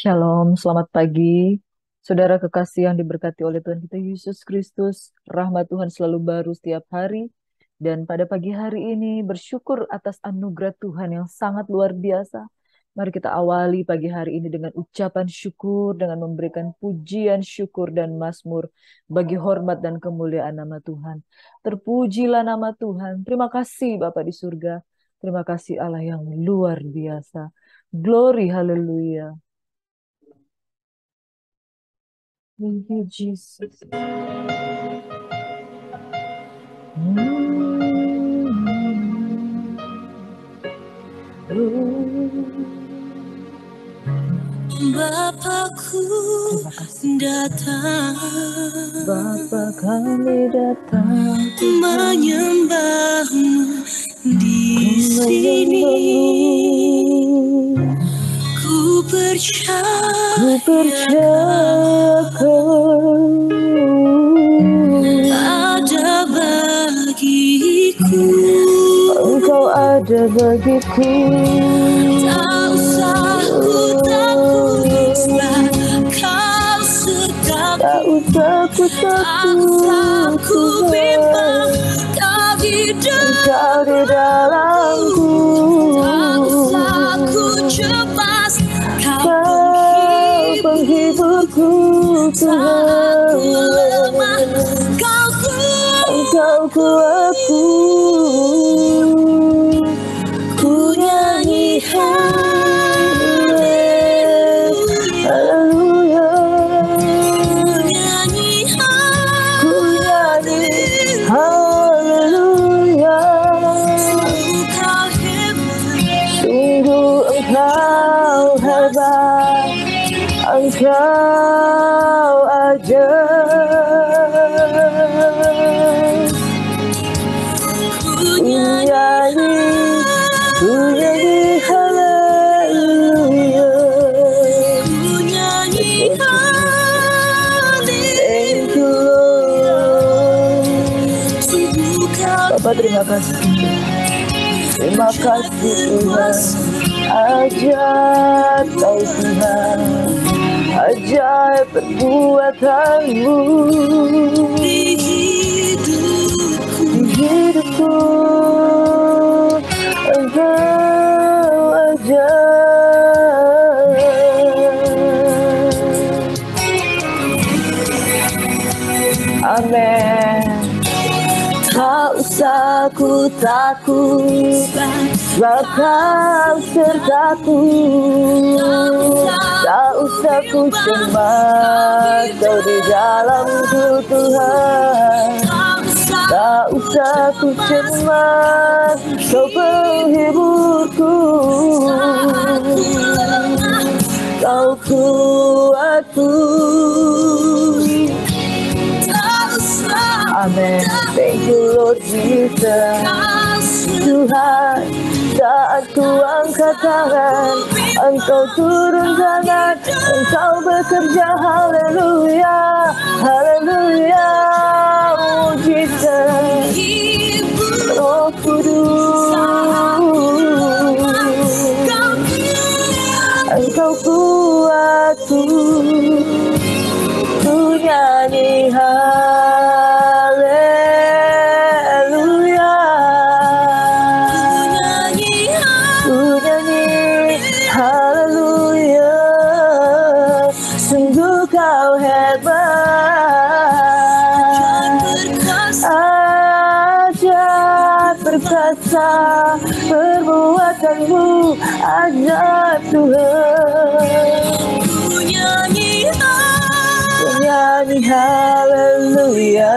Shalom, selamat pagi. Saudara kekasih yang diberkati oleh Tuhan kita Yesus Kristus, rahmat Tuhan selalu baru setiap hari. Dan pada pagi hari ini bersyukur atas anugerah Tuhan yang sangat luar biasa. Mari kita awali pagi hari ini dengan ucapan syukur, dengan memberikan pujian, syukur, dan mazmur bagi hormat dan kemuliaan nama Tuhan. Terpujilah nama Tuhan. Terima kasih Bapa di surga. Terima kasih Allah yang luar biasa. Glory, haleluya. Thank you, Jesus. Bapakku Terima kasih. datang, Bapa kami datang menyembahmu di sini. Ku percaya ada bagiku. Engkau ada bagiku. Tak usah ku takut, kau sertaku. Tak usah ku Tak usah ku bimbang, kau di dalamku. Tak usah ku cemas, kau penghiburku saat ku Tuhan. lemah, Engkau kuatku. ku nyanyi haleluya. Ku nyanyi haleluya. Sungguh engkau hebat, engkau ajaib. Ku nyanyi haleluya. Thank you Lord. Bapak terima kasih. Terima kasih Tuhan. Ajaib kau Tuhan. Ajaib perbuatanmu di hidupku. Engkau ajaib. Amin. Tak usah ku takut, sebab kau sertaku. Tak usah ku cemas, kau di dalamku Tuhan. Tak usah ku cemas, kau penghiburku. Kau kuatku. Amin. Thank you Lord Jesus. Tuhan, saat ku angkat tangan, Engkau turun tangan, Engkau bekerja. Haleluya, haleluya. Mujizat Roh Kudus, Engkau kuatku. Ku nyanyi haleluya. Ku nyanyi haleluya. Sungguh kau hebat, ajaib perkasa perbuatanmu, ajaib Tuhan. Ku nyanyi haleluya.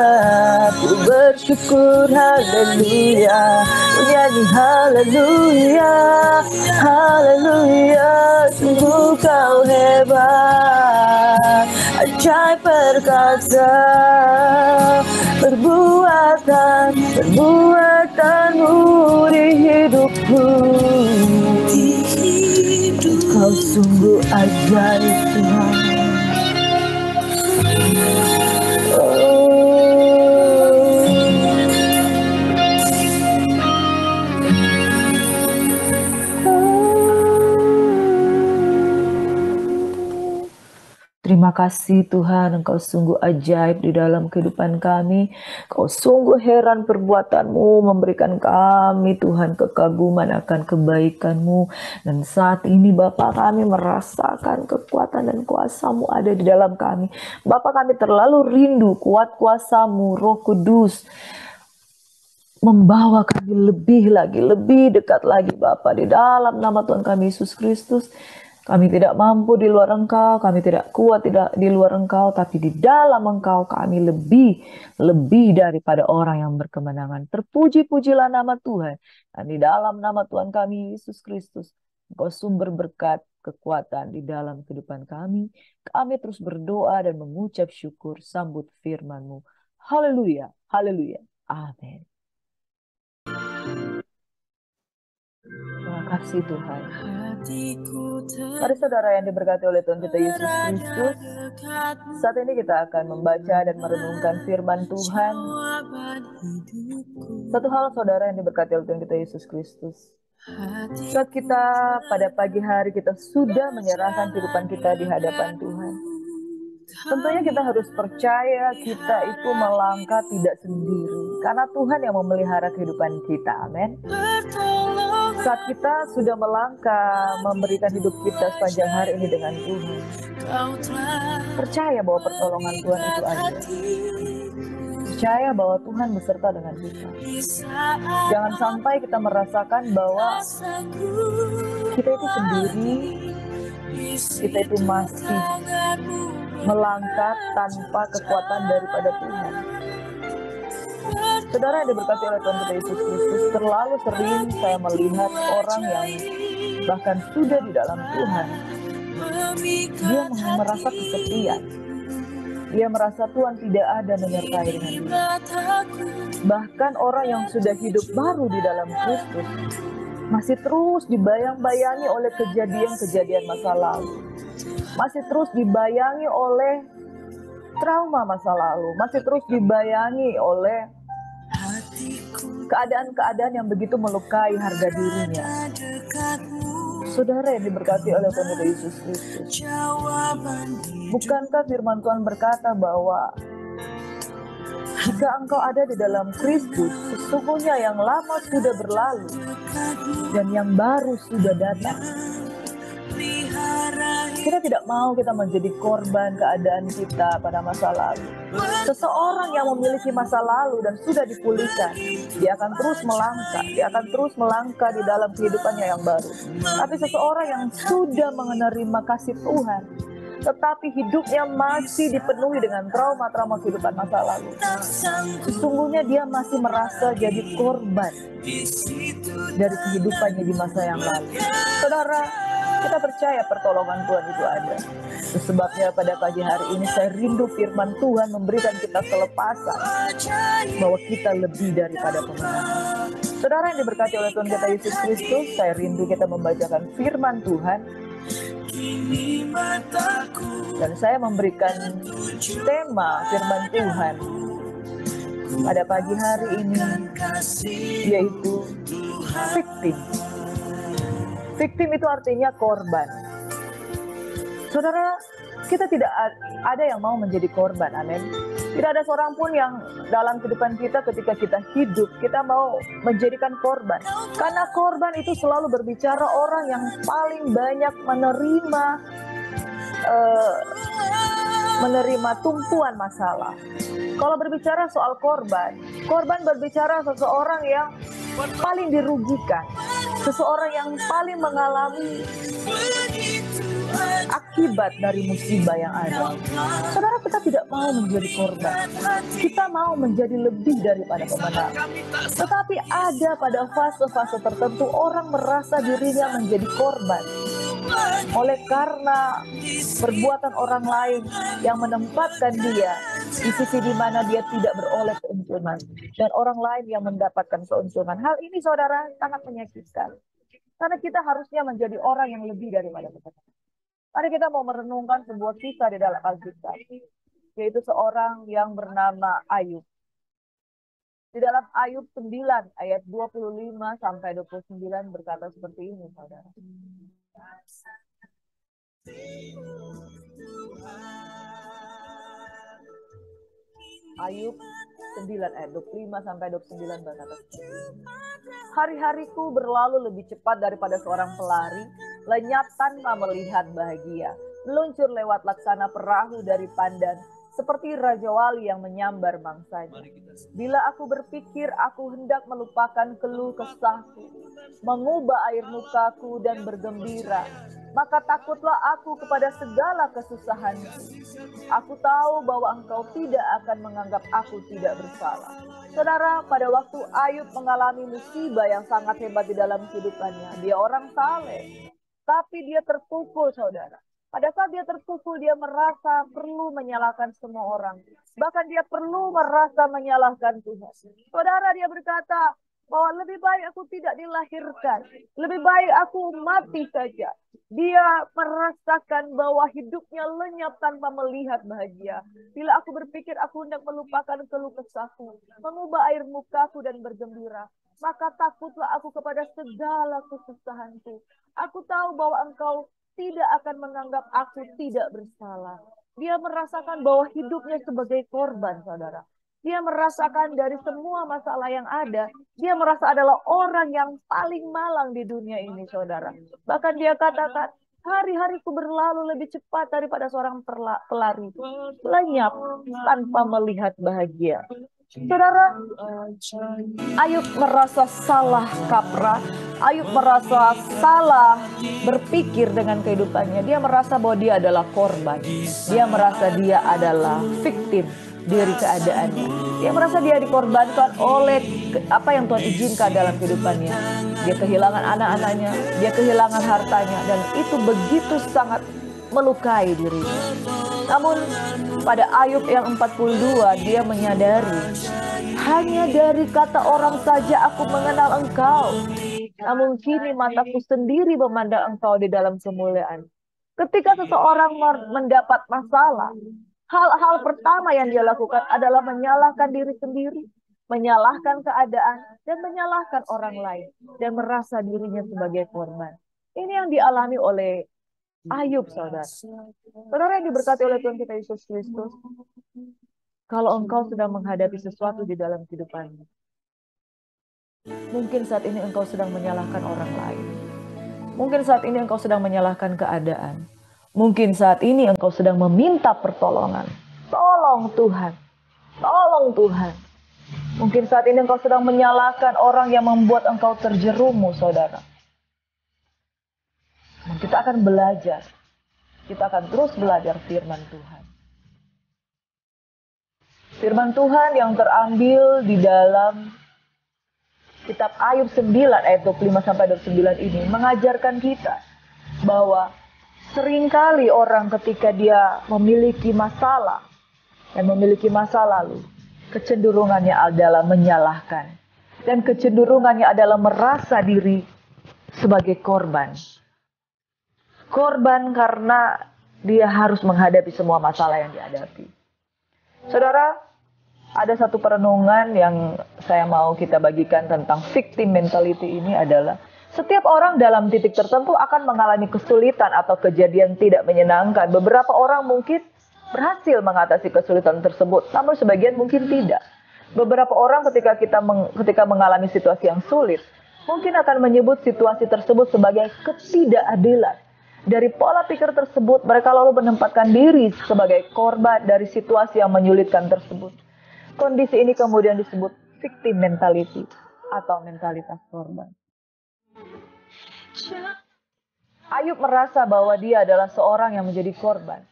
Ku bersyukur haleluya. Ku nyanyi haleluya. Haleluya. Sungguh kau hebat, ajaib perkasa perbuatanmu di hidupku. Kau sungguh ajaib Tuhan. Terima kasih Tuhan, Engkau sungguh ajaib di dalam kehidupan kami. Engkau sungguh heran perbuatan-Mu, memberikan kami Tuhan kekaguman akan kebaikan-Mu. Dan saat ini Bapa, kami merasakan kekuatan dan kuasa-Mu ada di dalam kami. Bapa, kami terlalu rindu kuat kuasa-Mu, Roh Kudus, membawa kami lebih lagi, lebih dekat lagi Bapa, di dalam nama Tuhan kami Yesus Kristus. Kami tidak mampu di luar Engkau, kami tidak kuat tidak di luar Engkau, tapi di dalam Engkau kami lebih daripada orang yang berkemenangan. Terpuji-pujilah nama Tuhan. Dan di dalam nama Tuhan kami Yesus Kristus, Engkau sumber berkat, kekuatan di dalam kehidupan kami. Kami terus berdoa dan mengucap syukur sambut firman-Mu. Haleluya, haleluya, amin. Terima kasih Tuhan. Mari saudara yang diberkati oleh Tuhan kita Yesus Kristus, saat ini kita akan membaca dan merenungkan firman Tuhan. Satu hal saudara yang diberkati oleh Tuhan kita Yesus Kristus, saat kita pada pagi hari kita sudah menyerahkan kehidupan kita di hadapan Tuhan, tentunya kita harus percaya kita itu melangkah tidak sendiri, karena Tuhan yang memelihara kehidupan kita. Amin. Saat kita sudah melangkah memberikan hidup kita sepanjang hari ini dengan Tuhan, percaya bahwa pertolongan Tuhan itu ada. Percaya bahwa Tuhan beserta dengan kita. Jangan sampai kita merasakan bahwa kita itu sendiri, kita itu masih melangkah tanpa kekuatan daripada Tuhan. Saudara yang diberkati oleh Tuhan kita Yesus Kristus, terlalu sering saya melihat orang yang bahkan sudah di dalam Tuhan, dia merasa kesepian. Dia merasa Tuhan tidak ada menyertai dengan dia. Bahkan orang yang sudah hidup baru di dalam Kristus masih terus dibayang-bayangi oleh kejadian-kejadian masa lalu. Masih terus dibayangi oleh trauma masa lalu. Masih terus dibayangi oleh keadaan-keadaan yang begitu melukai harga dirinya. Saudara yang diberkati oleh Tuhan Yesus Kristus, bukankah firman Tuhan berkata bahwa jika engkau ada di dalam Kristus, sesungguhnya yang lama sudah berlalu dan yang baru sudah datang. Kita tidak mau kita menjadi korban keadaan kita pada masa lalu. Seseorang yang memiliki masa lalu dan sudah dipulihkan, dia akan terus melangkah. Dia akan terus melangkah di dalam kehidupannya yang baru. Tapi seseorang yang sudah menerima kasih Tuhan, tetapi hidupnya masih dipenuhi dengan trauma-trauma kehidupan masa lalu, sesungguhnya dia masih merasa jadi korban dari kehidupannya di masa yang lalu. Saudara, kita percaya pertolongan Tuhan itu ada. Sebabnya pada pagi hari ini saya rindu firman Tuhan memberikan kita kelepasan bahwa kita lebih daripada pemenang. Saudara yang diberkati oleh Tuhan kita Yesus Kristus, saya rindu kita membacakan firman Tuhan. Dan saya memberikan tema firman Tuhan pada pagi hari ini, yaitu victim. Victim itu artinya korban. Saudara, kita tidak ada yang mau menjadi korban, amin. Tidak ada seorang pun yang dalam kehidupan kita ketika kita hidup, kita mau menjadikan korban. Karena korban itu selalu berbicara orang yang paling banyak menerima tumpuan masalah. Kalau berbicara soal korban berbicara seseorang yang paling dirugikan, seseorang yang paling mengalami akibat dari musibah yang ada. Saudara, kita tidak mau menjadi korban. Kita mau menjadi lebih daripada pemenang. Tetapi ada pada fase-fase tertentu orang merasa dirinya menjadi korban oleh karena perbuatan orang lain yang menempatkan dia di sisi di mana dia tidak beroleh keuntungan dan orang lain yang mendapatkan keuntungan. Hal ini saudara sangat menyakitkan. Karena kita harusnya menjadi orang yang lebih daripada pemenang. Mari kita mau merenungkan sebuah kisah di dalam Alkitab, yaitu seorang yang bernama Ayub. Di dalam Ayub 9 ayat 25 sampai 29 berkata seperti ini, saudara. Ayub 9 ayat 25 sampai 29 berkata, hari-hariku berlalu lebih cepat daripada seorang pelari, lenyap tanpa melihat bahagia, meluncur lewat laksana perahu dari pandan, seperti Raja Wali yang menyambar mangsanya. Bila aku berpikir aku hendak melupakan keluh kesahku, mengubah air mukaku dan bergembira, maka takutlah aku kepada segala kesusahanku. Aku tahu bahwa engkau tidak akan menganggap aku tidak bersalah. Saudara, pada waktu Ayub mengalami musibah yang sangat hebat di dalam kehidupannya, dia orang saleh, tapi dia terpukul, saudara. Pada saat dia terpukul, dia merasa perlu menyalahkan semua orang. Bahkan dia perlu merasa menyalahkan Tuhan. Saudara, dia berkata bahwa lebih baik aku tidak dilahirkan. Lebih baik aku mati saja. Dia merasakan bahwa hidupnya lenyap tanpa melihat bahagia. Bila aku berpikir aku hendak melupakan keluh kesahku, mengubah air mukaku dan bergembira, maka takutlah aku kepada segala kesusahanku. Aku tahu bahwa engkau tidak akan menganggap aku tidak bersalah. Dia merasakan bahwa hidupnya sebagai korban, saudara. Dia merasakan dari semua masalah yang ada, dia merasa adalah orang yang paling malang di dunia ini, saudara. Bahkan dia katakan, hari-hariku berlalu lebih cepat daripada seorang pelari, lenyap tanpa melihat bahagia. Saudara, Ayub merasa salah kaprah. Ayub merasa salah berpikir dengan kehidupannya. Dia merasa bahwa dia adalah korban. Dia merasa dia adalah victim dari keadaannya. Dia merasa dia dikorbankan oleh apa yang Tuhan izinkan dalam kehidupannya. Dia kehilangan anak-anaknya, dia kehilangan hartanya, dan itu begitu sangat melukai dirinya. Namun pada Ayub yang 42 dia menyadari, hanya dari kata orang saja aku mengenal engkau. Namun kini mataku sendiri memandang engkau di dalam kemuliaan. Ketika seseorang mendapat masalah, hal-hal pertama yang dia lakukan adalah menyalahkan diri sendiri, menyalahkan keadaan, dan menyalahkan orang lain, dan merasa dirinya sebagai korban. Ini yang dialami oleh Ayub, saudara. Saudara yang diberkati oleh Tuhan kita Yesus Kristus, kalau engkau sedang menghadapi sesuatu di dalam kehidupanmu, mungkin saat ini engkau sedang menyalahkan orang lain. Mungkin saat ini engkau sedang menyalahkan keadaan. Mungkin saat ini engkau sedang meminta pertolongan. Tolong Tuhan. Tolong Tuhan. Mungkin saat ini engkau sedang menyalahkan orang yang membuat engkau terjerumus, saudara. Dan kita akan belajar. Kita akan terus belajar firman Tuhan. Firman Tuhan yang terambil di dalam kitab Ayub 9 ayat 25 sampai 29 ini mengajarkan kita bahwa seringkali orang ketika dia memiliki masalah dan memiliki masa lalu, kecenderungannya adalah menyalahkan. Dan kecenderungannya adalah merasa diri sebagai korban. Korban karena dia harus menghadapi semua masalah yang dihadapi. Saudara, ada satu perenungan yang saya mau kita bagikan tentang victim mentality ini adalah setiap orang dalam titik tertentu akan mengalami kesulitan atau kejadian tidak menyenangkan. Beberapa orang mungkin berhasil mengatasi kesulitan tersebut, namun sebagian mungkin tidak. Beberapa orang ketika mengalami situasi yang sulit, mungkin akan menyebut situasi tersebut sebagai ketidakadilan. Dari pola pikir tersebut, mereka lalu menempatkan diri sebagai korban dari situasi yang menyulitkan tersebut. Kondisi ini kemudian disebut victim mentality atau mentalitas korban. Ayub merasa bahwa dia adalah seorang yang menjadi korban.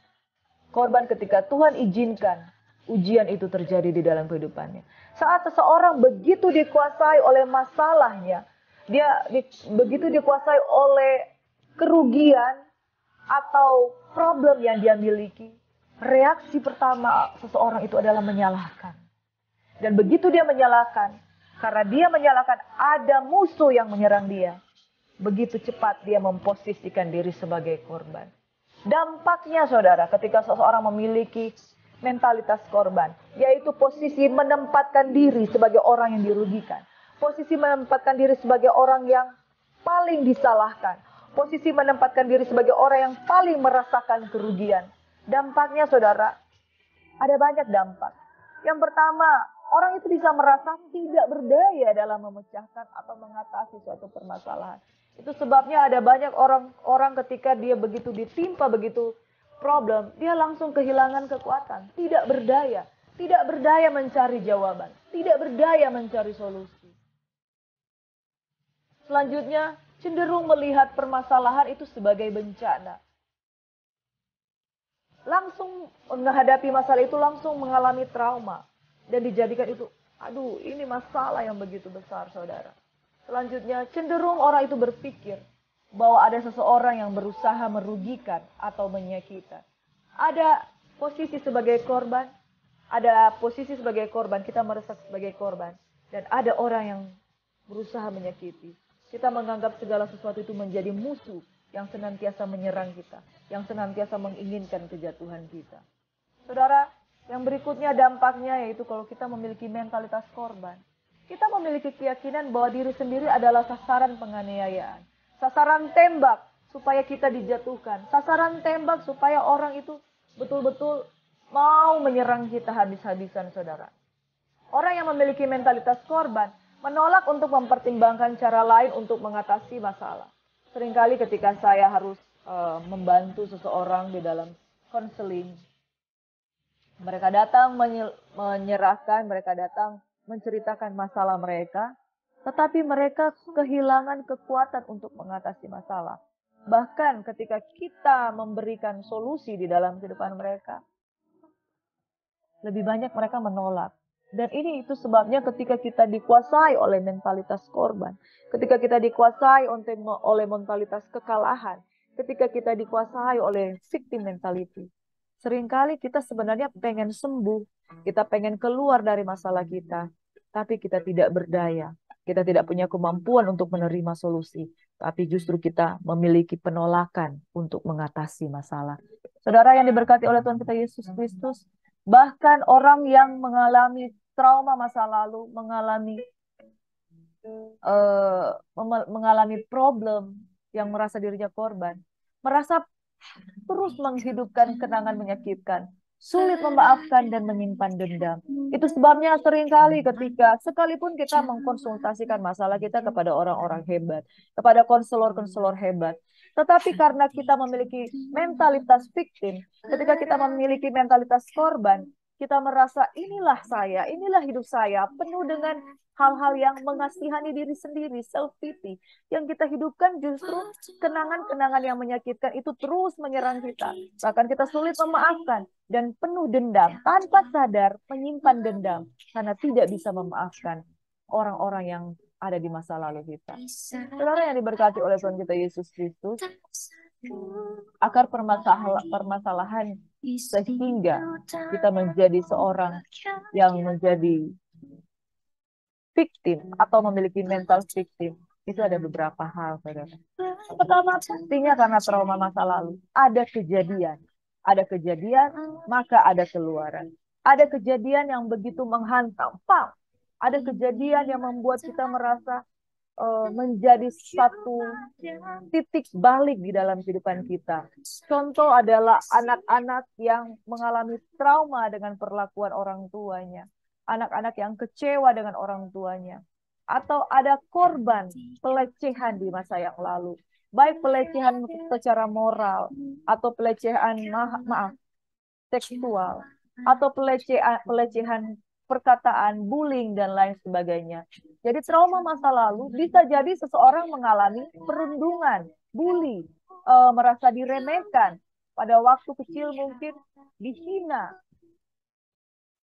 Korban ketika Tuhan izinkan ujian itu terjadi di dalam kehidupannya. Saat seseorang begitu dikuasai oleh masalahnya, dia begitu dikuasai oleh kerugian atau problem yang dia miliki, reaksi pertama seseorang itu adalah menyalahkan. Dan begitu dia menyalahkan, karena dia menyalahkan ada musuh yang menyerang dia, begitu cepat dia memposisikan diri sebagai korban. Dampaknya, saudara, ketika seseorang memiliki mentalitas korban, yaitu posisi menempatkan diri sebagai orang yang dirugikan, posisi menempatkan diri sebagai orang yang paling disalahkan, posisi menempatkan diri sebagai orang yang paling merasakan kerugian. Dampaknya, saudara, ada banyak dampak. Yang pertama, orang itu bisa merasa tidak berdaya dalam memecahkan atau mengatasi suatu permasalahan. Itu sebabnya ada banyak orang ketika dia begitu ditimpa begitu problem, dia langsung kehilangan kekuatan, tidak berdaya mencari jawaban, tidak berdaya mencari solusi. Selanjutnya, cenderung melihat permasalahan itu sebagai bencana. Langsung menghadapi masalah itu, langsung mengalami trauma. Dan dijadikan itu, aduh ini masalah yang begitu besar, saudara. Selanjutnya, cenderung orang itu berpikir bahwa ada seseorang yang berusaha merugikan atau menyakitkan. Ada posisi sebagai korban, kita merasa sebagai korban. Dan ada orang yang berusaha menyakiti. Kita menganggap segala sesuatu itu menjadi musuh yang senantiasa menyerang kita, yang senantiasa menginginkan kejatuhan kita. Saudara, yang berikutnya dampaknya yaitu kalau kita memiliki mentalitas korban. Kita memiliki keyakinan bahwa diri sendiri adalah sasaran penganiayaan. Sasaran tembak supaya kita dijatuhkan. Sasaran tembak supaya orang itu betul-betul mau menyerang kita habis-habisan, saudara. Orang yang memiliki mentalitas korban menolak untuk mempertimbangkan cara lain untuk mengatasi masalah. Seringkali ketika saya harus membantu seseorang di dalam konseling, mereka datang menyerahkan, mereka datang menceritakan masalah mereka, tetapi mereka kehilangan kekuatan untuk mengatasi masalah. Bahkan ketika kita memberikan solusi di dalam kehidupan mereka, lebih banyak mereka menolak. Dan ini itu sebabnya ketika kita dikuasai oleh mentalitas korban, ketika kita dikuasai oleh mentalitas kekalahan, ketika kita dikuasai oleh victim mentality, seringkali kita sebenarnya pengen sembuh, kita pengen keluar dari masalah kita, tapi kita tidak berdaya, kita tidak punya kemampuan untuk menerima solusi, tapi justru kita memiliki penolakan untuk mengatasi masalah. Saudara yang diberkati oleh Tuhan kita Yesus Kristus, bahkan orang yang mengalami trauma masa lalu, mengalami problem, yang merasa dirinya korban, merasa terus menghidupkan kenangan menyakitkan, sulit memaafkan dan menyimpan dendam. Itu sebabnya seringkali ketika sekalipun kita mengkonsultasikan masalah kita kepada orang-orang hebat, kepada konselor-konselor hebat, tetapi karena kita memiliki mentalitas victim, ketika kita memiliki mentalitas korban, kita merasa inilah saya, inilah hidup saya, penuh dengan hal-hal yang mengasihani diri sendiri, self-pity. Yang kita hidupkan justru kenangan-kenangan yang menyakitkan itu terus menyerang kita. Bahkan kita sulit memaafkan dan penuh dendam, tanpa sadar menyimpan dendam karena tidak bisa memaafkan orang-orang yang ada di masa lalu kita. Saudara yang diberkati oleh Tuhan kita Yesus Kristus, akar permasalahan sehingga kita menjadi seorang yang menjadi victim atau memiliki mental victim, itu ada beberapa hal, saudara. Pertama, pastinya karena trauma masa lalu. Ada kejadian, maka ada keluaran. Ada kejadian yang begitu menghantam, ada kejadian yang membuat kita merasa menjadi satu titik balik di dalam kehidupan kita. Contoh adalah anak-anak yang mengalami trauma dengan perlakuan orang tuanya. Anak-anak yang kecewa dengan orang tuanya. Atau ada korban pelecehan di masa yang lalu. Baik pelecehan secara moral atau pelecehan seksual atau pelecehan perkataan, bullying dan lain sebagainya. Jadi trauma masa lalu bisa jadi seseorang mengalami perundungan, bully, merasa diremehkan, pada waktu kecil mungkin dihina,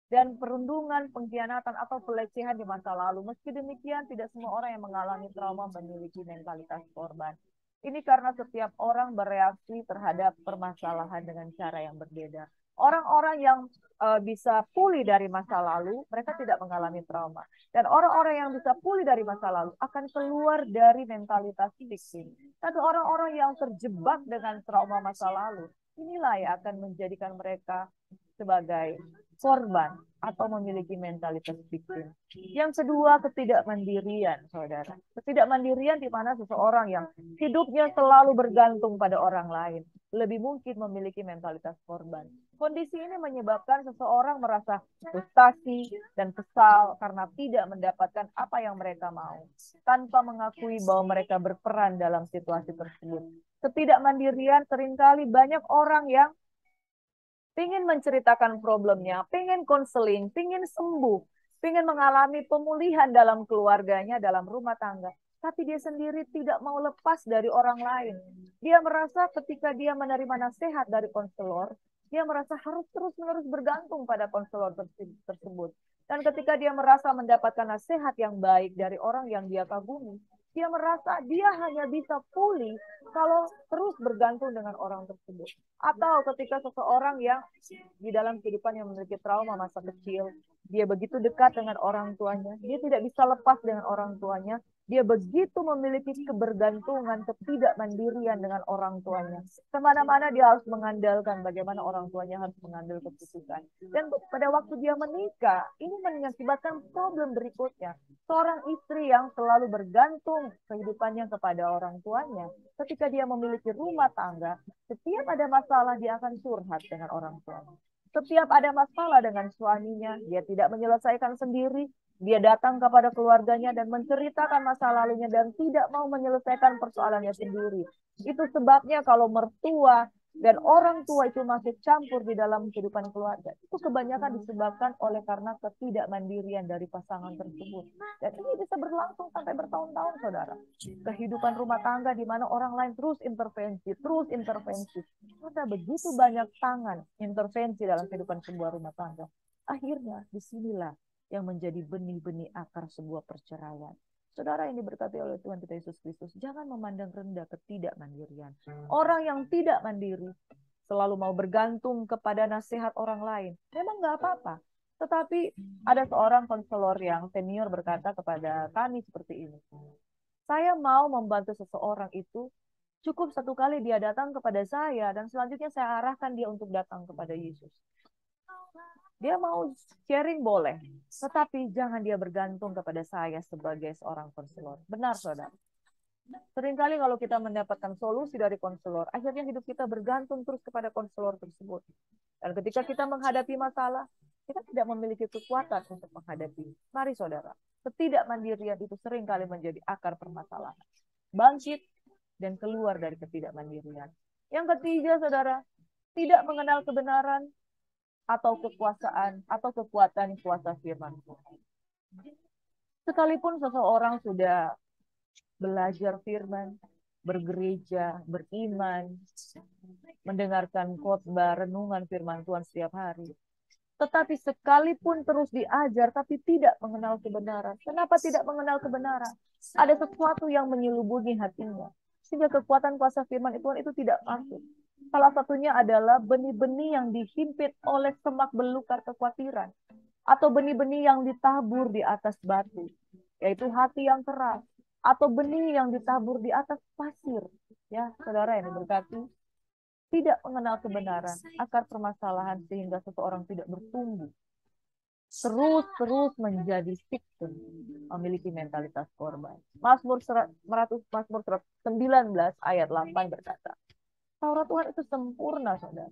dan perundungan, pengkhianatan atau pelecehan di masa lalu. Meski demikian, tidak semua orang yang mengalami trauma memiliki mentalitas korban. Ini karena setiap orang bereaksi terhadap permasalahan dengan cara yang berbeda. Orang-orang yang bisa pulih dari masa lalu, mereka tidak mengalami trauma. Dan orang-orang yang bisa pulih dari masa lalu akan keluar dari mentalitas victim. Tapi orang-orang yang terjebak dengan trauma masa lalu, inilah yang akan menjadikan mereka sebagai korban atau memiliki mentalitas victim. Yang kedua, ketidakmandirian, saudara. Ketidakmandirian di mana seseorang yang hidupnya selalu bergantung pada orang lain lebih mungkin memiliki mentalitas korban. Kondisi ini menyebabkan seseorang merasa frustasi dan kesal karena tidak mendapatkan apa yang mereka mau, tanpa mengakui bahwa mereka berperan dalam situasi tersebut. Ketidakmandirian seringkali banyak orang yang ingin menceritakan problemnya, ingin konseling, ingin sembuh, ingin mengalami pemulihan dalam keluarganya, dalam rumah tangga. Tapi dia sendiri tidak mau lepas dari orang lain. Dia merasa ketika dia menerima nasihat dari konselor, dia merasa harus terus-menerus bergantung pada konselor tersebut. Dan ketika dia merasa mendapatkan nasihat yang baik dari orang yang dia kagumi, dia merasa dia hanya bisa pulih kalau terus bergantung dengan orang tersebut. Atau ketika seseorang yang di dalam kehidupan yang memiliki trauma masa kecil, dia begitu dekat dengan orang tuanya, dia tidak bisa lepas dengan orang tuanya, dia begitu memiliki kebergantungan, ketidakmandirian dengan orang tuanya. Kemana-mana dia harus mengandalkan bagaimana orang tuanya harus mengambil keputusan. Dan pada waktu dia menikah, ini mengakibatkan problem berikutnya. Seorang istri yang selalu bergantung kehidupannya kepada orang tuanya, ketika dia memiliki rumah tangga, setiap ada masalah dia akan curhat dengan orang tuanya. Setiap ada masalah dengan suaminya, dia tidak menyelesaikan sendiri. Dia datang kepada keluarganya dan menceritakan masa lalunya dan tidak mau menyelesaikan persoalannya sendiri. Itu sebabnya kalau mertua dan orang tua itu masih campur di dalam kehidupan keluarga, itu kebanyakan disebabkan oleh karena ketidakmandirian dari pasangan tersebut. Dan ini bisa berlangsung sampai bertahun-tahun, saudara. Kehidupan rumah tangga di mana orang lain terus intervensi. Ada begitu banyak tangan intervensi dalam kehidupan sebuah rumah tangga. Akhirnya disinilah yang menjadi benih-benih akar sebuah perceraian. Saudara yang diberkati oleh Tuhan kita Yesus Kristus, jangan memandang rendah ketidakmandirian. Orang yang tidak mandiri selalu mau bergantung kepada nasihat orang lain. Memang nggak apa-apa. Tetapi ada seorang konselor yang senior berkata kepada kami seperti ini. Saya mau membantu seseorang itu, cukup satu kali dia datang kepada saya dan selanjutnya saya arahkan dia untuk datang kepada Yesus. Dia mau sharing boleh, tetapi jangan dia bergantung kepada saya sebagai seorang konselor. Benar, saudara. Seringkali kalau kita mendapatkan solusi dari konselor, akhirnya hidup kita bergantung terus kepada konselor tersebut. Dan ketika kita menghadapi masalah, kita tidak memiliki kekuatan untuk menghadapi. Mari saudara, ketidakmandirian itu seringkali menjadi akar permasalahan. Bangkit dan keluar dari ketidakmandirian. Yang ketiga, saudara, tidak mengenal kebenaran atau kekuasaan atau kekuatan kuasa firman Tuhan. Sekalipun seseorang sudah belajar firman, bergereja, beriman, mendengarkan khotbah, renungan firman Tuhan setiap hari, tetapi sekalipun terus diajar tapi tidak mengenal kebenaran. Kenapa tidak mengenal kebenaran? Ada sesuatu yang menyelubungi hatinya, sehingga kekuatan kuasa firman Tuhan itu tidak masuk. Salah satunya adalah benih-benih yang dihimpit oleh semak belukar kekhawatiran. Atau benih-benih yang ditabur di atas batu. Yaitu hati yang keras. Atau benih yang ditabur di atas pasir. Ya, saudara yang diberkati. Tidak mengenal kebenaran. Akar permasalahan sehingga seseorang tidak bertumbuh. Terus menjadi victim. Memiliki mentalitas korban. Mazmur 19 ayat 8 berkata. Taurat Tuhan itu sempurna, saudara.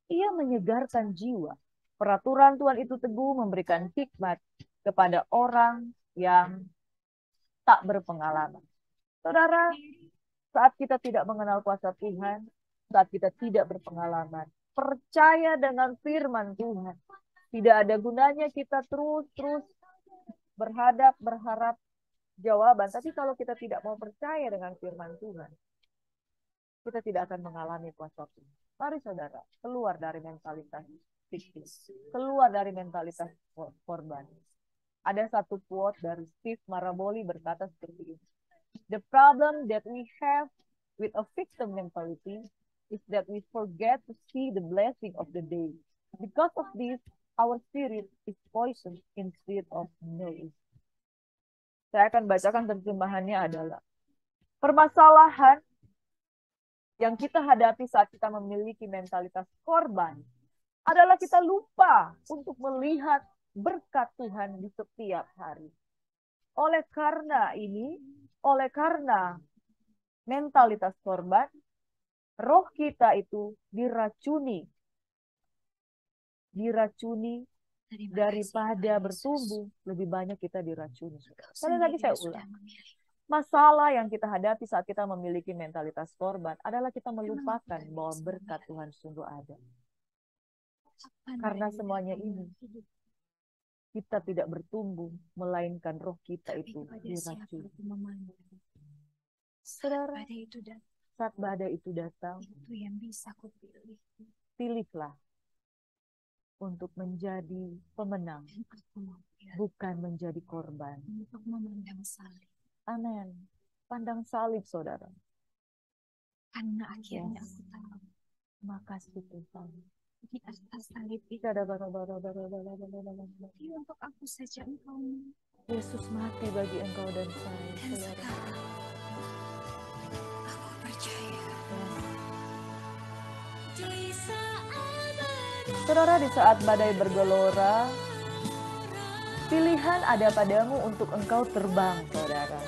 Ia menyegarkan jiwa. Peraturan Tuhan itu teguh, memberikan hikmat kepada orang yang tak berpengalaman. Saudara, saat kita tidak mengenal kuasa Tuhan, saat kita tidak berpengalaman, percaya dengan firman Tuhan. Tidak ada gunanya kita terus berharap jawaban. Tapi kalau kita tidak mau percaya dengan firman Tuhan, kita tidak akan mengalami kuasa Tuhan. Mari saudara, keluar dari mentalitas victim, keluar dari mentalitas korban. Ada satu quote dari Steve Maraboli berkata seperti ini. The problem that we have with a victim mentality is that we forget to see the blessing of the day. Because of this, our spirit is poisoned instead of nourished. Saya akan bacakan terjemahannya adalah permasalahan yang kita hadapi saat kita memiliki mentalitas korban adalah kita lupa untuk melihat berkat Tuhan di setiap hari. Oleh karena ini, oleh karena mentalitas korban, roh kita itu diracuni daripada bertumbuh, lebih banyak kita diracuni. Sekali lagi saya ulang. Masalah yang kita hadapi saat kita memiliki mentalitas korban adalah kita melupakan bahwa berkat Tuhan sungguh ada. Karena semuanya ini, kita tidak bertumbuh, melainkan roh kita itu diracuni. Saudara, saat badai itu datang, itu yang bisa aku pilih. pilihlah untuk menjadi pemenang, bukan menjadi korban. Untuk memandang salib. Amin. Pandang salib, saudara. Karena akhirnya aku tahu. Makasih Tuhan. Di atas salib itu. Jadi untuk aku saja engkau. Yesus mati bagi engkau dan saya, Dan saudara. sekarang aku percaya. Saudara, di saat badai bergelora, pilihan ada padamu untuk engkau terbang, saudara.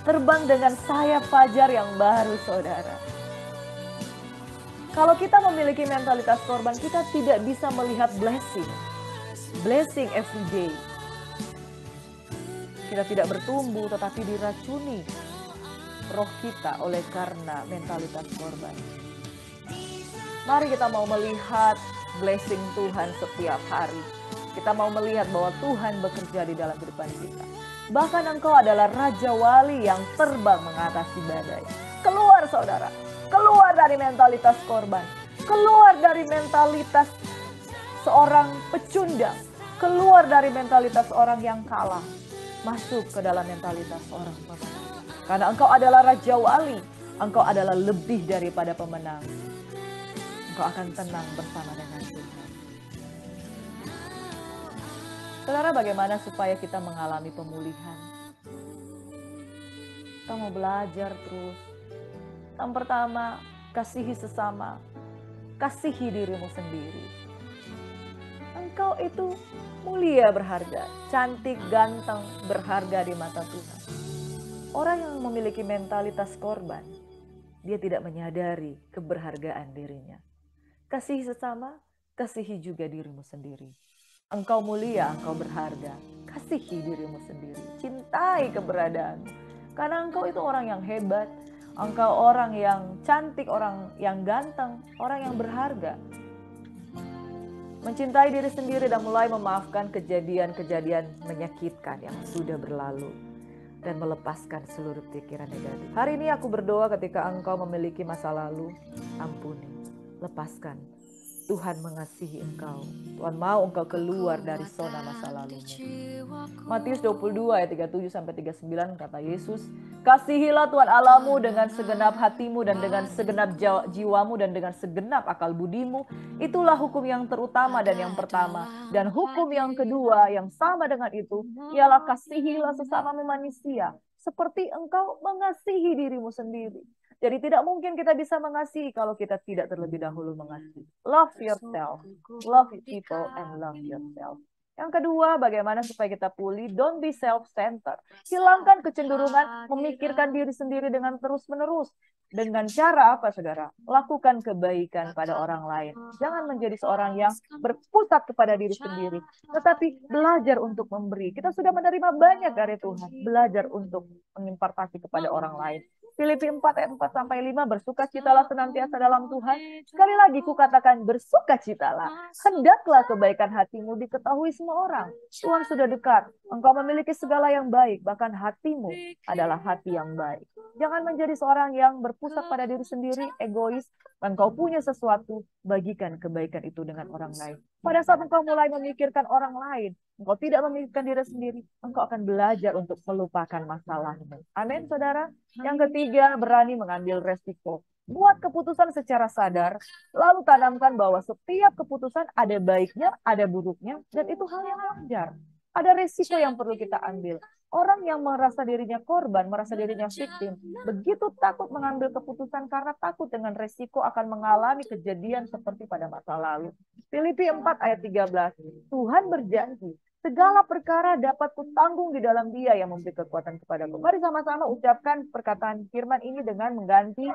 Terbang dengan sayap fajar yang baru, saudara. Kalau kita memiliki mentalitas korban, kita tidak bisa melihat blessing. Blessing every day. Kita tidak bertumbuh, tetapi diracuni roh kita oleh karena mentalitas korban. Mari kita mau melihat blessing Tuhan setiap hari. Kita mau melihat bahwa Tuhan bekerja di dalam kehidupan kita. Bahkan engkau adalah Raja Wali yang terbang mengatasi badai. Keluar saudara, keluar dari mentalitas korban. Keluar dari mentalitas seorang pecundang. Keluar dari mentalitas orang yang kalah. Masuk ke dalam mentalitas orang pemenang. Karena engkau adalah Raja Wali. Engkau adalah lebih daripada pemenang. Engkau akan tenang bersama dengan Tuhan. Saudara, bagaimana supaya kita mengalami pemulihan? Kita mau belajar terus. Yang pertama, kasihi sesama. Kasihi dirimu sendiri. Engkau itu mulia, berharga, cantik, ganteng, berharga di mata Tuhan. Orang yang memiliki mentalitas korban, dia tidak menyadari keberhargaan dirinya. Kasihi sesama, kasihi juga dirimu sendiri. Engkau mulia, engkau berharga. Kasihi dirimu sendiri. Cintai keberadaanmu. Karena engkau itu orang yang hebat. Engkau orang yang cantik, orang yang ganteng, orang yang berharga. Mencintai diri sendiri dan mulai memaafkan kejadian-kejadian menyakitkan yang sudah berlalu. Dan melepaskan seluruh pikiran negatif. Hari ini aku berdoa ketika engkau memiliki masa lalu, ampuni, lepaskan. Tuhan mengasihi engkau. Tuhan mau engkau keluar dari zona masa lalumu. Matius 22 ayat 37-39 kata Yesus, kasihilah Tuhan Allahmu dengan segenap hatimu dan dengan segenap jiwamu dan dengan segenap akal budimu. Itulah hukum yang terutama dan yang pertama. Dan hukum yang kedua yang sama dengan itu, ialah kasihilah sesamamu manusia. Seperti engkau mengasihi dirimu sendiri. Jadi tidak mungkin kita bisa mengasihi kalau kita tidak terlebih dahulu mengasihi. Love yourself, love people, and love yourself. Yang kedua, bagaimana supaya kita pulih? Don't be self-centered. Hilangkan kecenderungan memikirkan diri sendiri dengan terus-menerus. Dengan cara apa, saudara? Lakukan kebaikan pada orang lain. Jangan menjadi seorang yang berpusat kepada diri sendiri. Tetapi belajar untuk memberi. Kita sudah menerima banyak dari Tuhan. Belajar untuk mengimpartasi kepada orang lain. Filipi 4 ayat 4-5, bersukacitalah senantiasa dalam Tuhan. Sekali lagi kukatakan bersukacitalah. Hendaklah kebaikan hatimu diketahui semua orang. Tuhan sudah dekat. Engkau memiliki segala yang baik. Bahkan hatimu adalah hati yang baik. Jangan menjadi seorang yang berpusat pada diri sendiri, egois. Engkau punya sesuatu, bagikan kebaikan itu dengan orang lain. Pada saat engkau mulai memikirkan orang lain, engkau tidak memikirkan diri sendiri, engkau akan belajar untuk melupakan masalahmu. Amin, saudara. Yang ketiga, berani mengambil resiko. Buat keputusan secara sadar, lalu tanamkan bahwa setiap keputusan ada baiknya, ada buruknya, dan itu hal yang wajar. Ada resiko yang perlu kita ambil. Orang yang merasa dirinya korban, merasa dirinya victim, begitu takut mengambil keputusan karena takut dengan resiko akan mengalami kejadian seperti pada masa lalu. Filipi 4 ayat 13. Tuhan berjanji, segala perkara dapat kutanggung di dalam Dia yang memberi kekuatan kepadaku. Mari sama-sama ucapkan perkataan firman ini dengan mengganti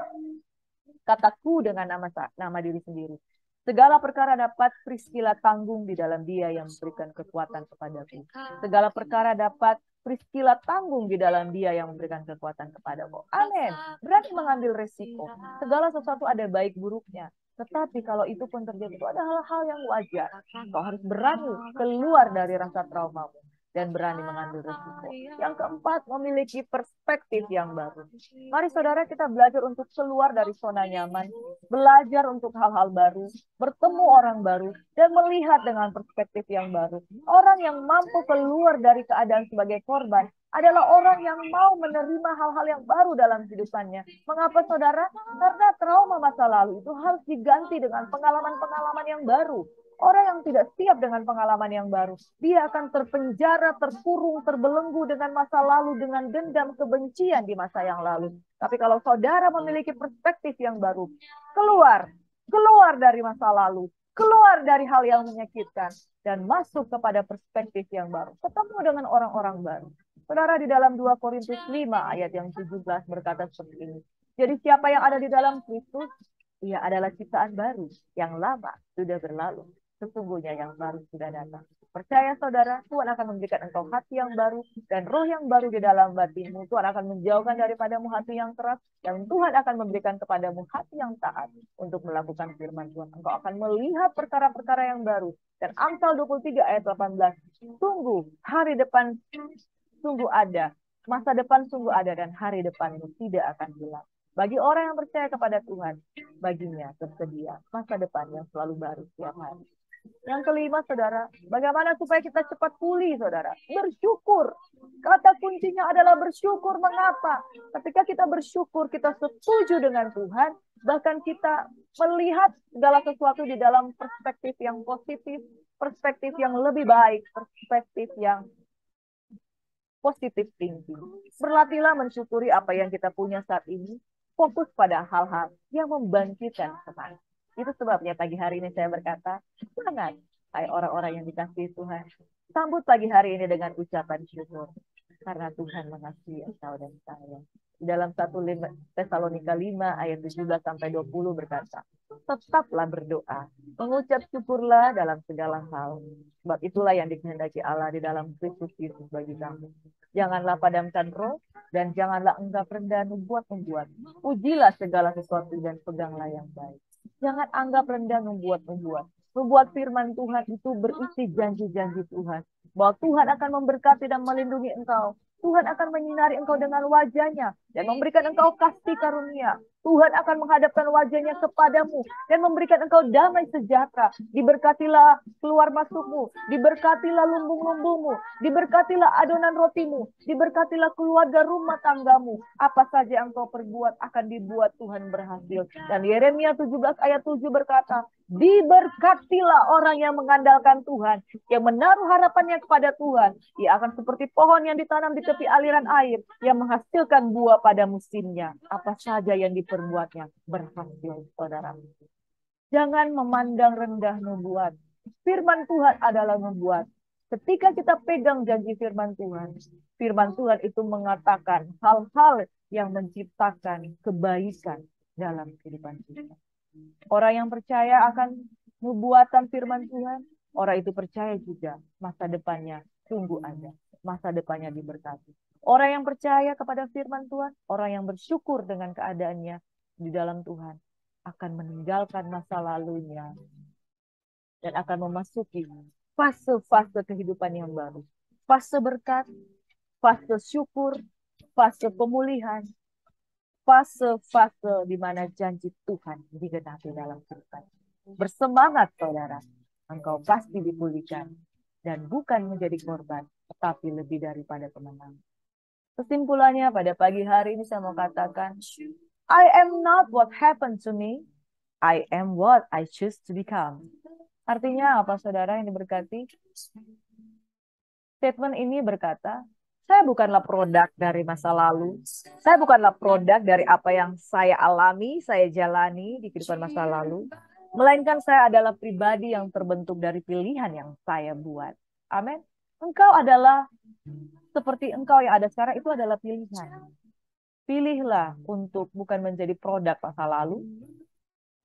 kataku dengan nama diri sendiri. Segala perkara dapat Priscilla tanggung di dalam Dia yang memberikan kekuatan kepadaku. Segala perkara dapat Priscilla tanggung di dalam Dia yang memberikan kekuatan kepadaku. Amin. Berani mengambil resiko. Segala sesuatu ada baik buruknya. Tetapi kalau itu pun terjadi, itu ada hal-hal yang wajar. Kau harus berani keluar dari rasa traumamu dan berani mengambil resiko. Yang keempat, memiliki perspektif yang baru. Mari saudara, kita belajar untuk keluar dari zona nyaman, belajar untuk hal-hal baru, bertemu orang baru, dan melihat dengan perspektif yang baru. Orang yang mampu keluar dari keadaan sebagai korban adalah orang yang mau menerima hal-hal yang baru dalam kehidupannya. Mengapa saudara? Karena trauma masa lalu itu harus diganti dengan pengalaman-pengalaman yang baru. Orang yang tidak siap dengan pengalaman yang baru, dia akan terpenjara, terkurung, terbelenggu dengan masa lalu, dengan dendam, kebencian di masa yang lalu. Tapi kalau saudara memiliki perspektif yang baru, keluar dari masa lalu, keluar dari hal yang menyakitkan, dan masuk kepada perspektif yang baru. Ketemu dengan orang-orang baru. Saudara, di dalam 2 Korintus 5 ayat yang 17 berkata seperti ini. Jadi siapa yang ada di dalam Kristus, ia adalah ciptaan baru, yang lama sudah berlalu. Sesungguhnya yang baru sudah datang. Percaya saudara, Tuhan akan memberikan engkau hati yang baru dan roh yang baru di dalam batinmu. Tuhan akan menjauhkan daripadamu hati yang keras dan Tuhan akan memberikan kepadamu hati yang taat untuk melakukan firman Tuhan. Engkau akan melihat perkara-perkara yang baru. Dan Amsal 23 ayat 18. Sungguh hari depan sungguh ada. Masa depan sungguh ada dan hari depanmu tidak akan gelap. Bagi orang yang percaya kepada Tuhan, baginya tersedia masa depan yang selalu baru setiap hari. Yang kelima, saudara, bagaimana supaya kita cepat pulih, saudara? Bersyukur. Kata kuncinya adalah bersyukur. Mengapa? Ketika kita bersyukur, kita setuju dengan Tuhan, bahkan kita melihat segala sesuatu di dalam perspektif yang positif, perspektif yang lebih baik, perspektif yang positif thinking. Berlatihlah mensyukuri apa yang kita punya saat ini, fokus pada hal-hal yang membangkitkan semangat. Itu sebabnya pagi hari ini saya berkata, semangat, hai orang-orang yang dikasihi Tuhan. Sambut pagi hari ini dengan ucapan syukur. Karena Tuhan mengasihi engkau dan saya. Di dalam 1 Tesalonika 5 ayat 17-20 berkata, tetaplah berdoa, mengucap syukurlah dalam segala hal. Sebab itulah yang dikehendaki Allah di dalam Kristus Yesus bagi kamu. Janganlah padamkan roh, dan janganlah anggap rendah membuat-membuat. Ujilah segala sesuatu dan peganglah yang baik. Jangan anggap rendah membuat-membuat. Membuat firman Tuhan itu berisi janji-janji Tuhan. Bahwa Tuhan akan memberkati dan melindungi engkau. Tuhan akan menyinari engkau dengan wajahnya dan memberikan engkau kasih karunia. Tuhan akan menghadapkan wajahnya kepadamu dan memberikan engkau damai sejahtera. Diberkatilah keluar masukmu, diberkatilah lumbung-lumbungmu, diberkatilah adonan rotimu, diberkatilah keluarga rumah tanggamu. Apa saja engkau perbuat akan dibuat Tuhan berhasil. Dan Yeremia 17 ayat 7 berkata, diberkatilah orang yang mengandalkan Tuhan, yang menaruh harapannya kepada Tuhan. Ia akan seperti pohon yang ditanam di tepi aliran air, yang menghasilkan buah pada musimnya. Apa saja yang diperbuatnya berhasil, saudara. Jangan memandang rendah nubuat. Firman Tuhan adalah nubuat. Ketika kita pegang janji firman Tuhan itu mengatakan hal-hal yang menciptakan kebaikan dalam kehidupan kita. Orang yang percaya akan nubuatan firman Tuhan, orang itu percaya juga masa depannya sungguh ada. Masa depannya diberkati. Orang yang percaya kepada firman Tuhan, orang yang bersyukur dengan keadaannya di dalam Tuhan, akan meninggalkan masa lalunya dan akan memasuki fase-fase kehidupan yang baru. Fase berkat, fase syukur, fase pemulihan, fase-fase di mana janji Tuhan digenapi dalam kehidupan. Bersemangat, saudara. Engkau pasti dipulihkan. Dan bukan menjadi korban, tetapi lebih daripada pemenang. Kesimpulannya, pada pagi hari ini saya mau katakan, I am not what happened to me. I am what I choose to become. Artinya apa, saudara yang diberkati? Statement ini berkata, saya bukanlah produk dari masa lalu. Saya bukanlah produk dari apa yang saya alami, saya jalani di kehidupan masa lalu. Melainkan saya adalah pribadi yang terbentuk dari pilihan yang saya buat. Amin. Engkau adalah seperti engkau yang ada sekarang, itu adalah pilihan. Pilihlah untuk bukan menjadi produk masa lalu,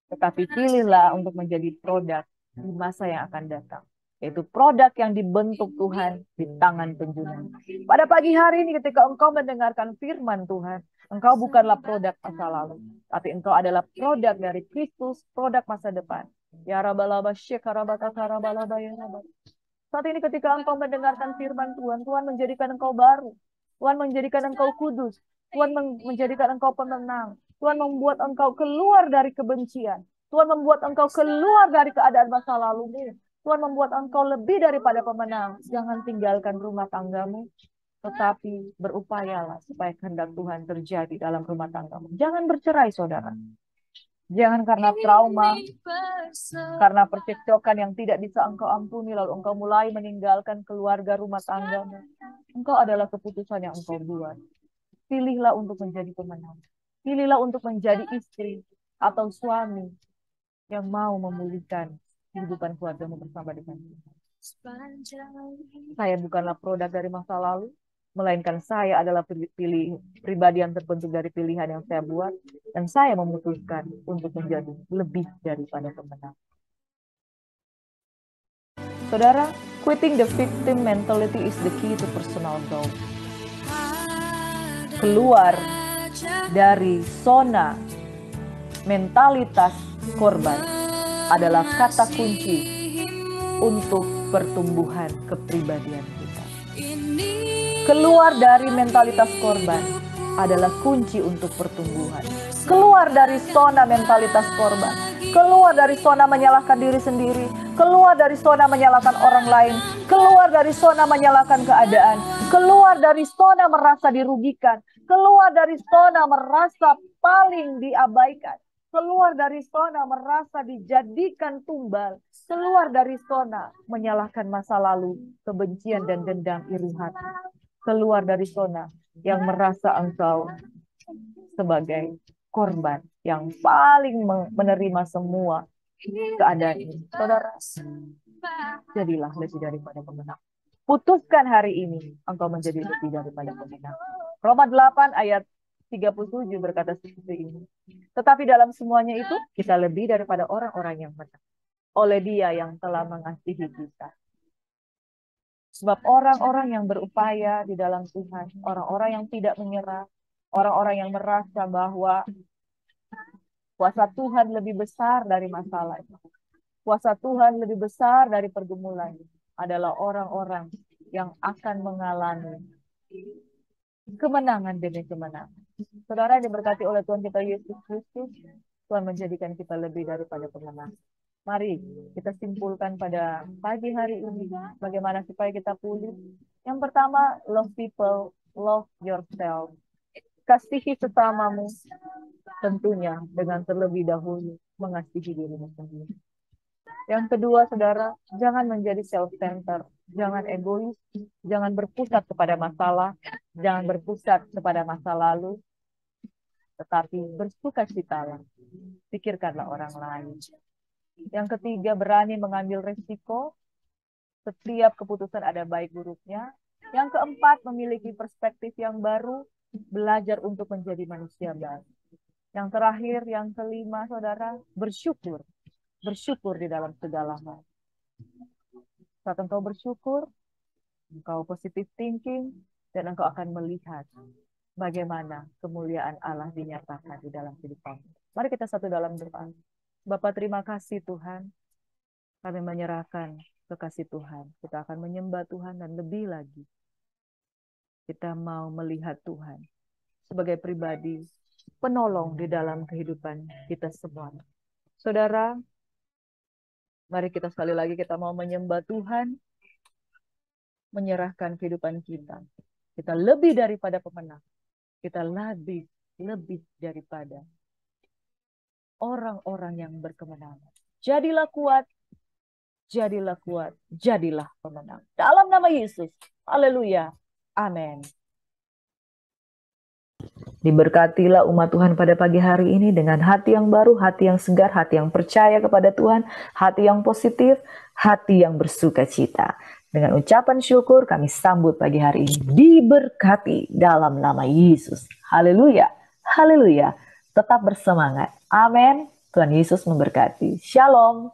tetapi pilihlah untuk menjadi produk di masa yang akan datang. Yaitu produk yang dibentuk Tuhan di tangan penjuru. Pada pagi hari ini ketika engkau mendengarkan firman Tuhan, engkau bukanlah produk masa lalu, tapi engkau adalah produk dari Kristus, produk masa depan. Ya rabalaba syekarabata karabalaba ya rabba. Saat ini ketika engkau mendengarkan firman Tuhan, Tuhan menjadikan engkau baru. Tuhan menjadikan engkau kudus. Tuhan menjadikan engkau pemenang. Tuhan membuat engkau keluar dari kebencian. Tuhan membuat engkau keluar dari keadaan masa lalumu. Tuhan membuat engkau lebih daripada pemenang. Jangan tinggalkan rumah tanggamu, tetapi berupayalah supaya kehendak Tuhan terjadi dalam rumah tanggamu. Jangan bercerai, saudara. Jangan karena trauma, karena percekcokan yang tidak bisa engkau ampuni, lalu engkau mulai meninggalkan keluarga rumah tanggamu. Engkau adalah keputusan yang engkau buat. Pilihlah untuk menjadi pemenang. Pilihlah untuk menjadi istri atau suami yang mau memulihkan kehidupan keluargamu bersama dengan Tuhan. Saya bukanlah produk dari masa lalu, melainkan saya adalah pribadi yang terbentuk dari pilihan yang saya buat, dan saya memutuskan untuk menjadi lebih daripada pemenang. Saudara, quitting the victim mentality is the key to personal growth. Keluar dari zona mentalitas korban adalah kata kunci untuk pertumbuhan kepribadian kita. Keluar dari mentalitas korban adalah kunci untuk pertumbuhan. Keluar dari zona mentalitas korban. Keluar dari zona menyalahkan diri sendiri. Keluar dari zona menyalahkan orang lain. Keluar dari zona menyalahkan keadaan. Keluar dari zona merasa dirugikan. Keluar dari zona merasa paling diabaikan. Keluar dari zona merasa dijadikan tumbal. Keluar dari zona menyalahkan masa lalu, kebencian dan dendam iri hati. Keluar dari zona yang merasa engkau sebagai korban yang paling menerima semua keadaan ini. Saudara, jadilah lebih daripada pemenang. Putuskan hari ini engkau menjadi lebih daripada pemenang. Roma 8 ayat 37 berkata seperti ini. Tetapi dalam semuanya itu kita lebih daripada orang-orang yang menang oleh Dia yang telah mengasihi kita. Sebab orang-orang yang berupaya di dalam Tuhan, orang-orang yang tidak menyerah, orang-orang yang merasa bahwa kuasa Tuhan lebih besar dari masalah itu, kuasa Tuhan lebih besar dari pergumulan, adalah orang-orang yang akan mengalami kemenangan demi kemenangan. Saudara yang diberkati oleh Tuhan kita Yesus Kristus, Tuhan menjadikan kita lebih daripada pemenang. Mari kita simpulkan pada pagi hari ini bagaimana supaya kita pulih. Yang pertama, love people, love yourself. Kasihi sesamamu, tentunya dengan terlebih dahulu mengasihi dirimu sendiri. Yang kedua, saudara, jangan menjadi self-centered, jangan egois, jangan berpusat kepada masalah, jangan berpusat kepada masa lalu, tetapi bersukacitalah, pikirkanlah orang lain. Yang ketiga, berani mengambil risiko. Setiap keputusan ada baik buruknya. Yang keempat, memiliki perspektif yang baru, belajar untuk menjadi manusia baru. Yang terakhir, yang kelima, saudara, bersyukur. Bersyukur di dalam segala hal. Saat engkau bersyukur, engkau positive thinking, dan engkau akan melihat bagaimana kemuliaan Allah dinyatakan di dalam kehidupan. Mari kita satu dalam doa. Bapa, terima kasih Tuhan. Kami menyerahkan kekasih Tuhan. Kita akan menyembah Tuhan dan lebih lagi. Kita mau melihat Tuhan sebagai pribadi penolong di dalam kehidupan kita semua. Saudara, mari kita sekali lagi kita mau menyembah Tuhan, menyerahkan kehidupan kita. Kita lebih daripada pemenang. Kita lebih daripada orang-orang yang berkemenangan. Jadilah kuat, jadilah kuat, jadilah pemenang. Dalam nama Yesus, haleluya, amin. Diberkatilah umat Tuhan pada pagi hari ini dengan hati yang baru, hati yang segar, hati yang percaya kepada Tuhan, hati yang positif, hati yang bersuka cita. Dengan ucapan syukur kami sambut pagi hari ini. Diberkati dalam nama Yesus. Haleluya, haleluya. Tetap bersemangat. Amin. Tuhan Yesus memberkati. Shalom.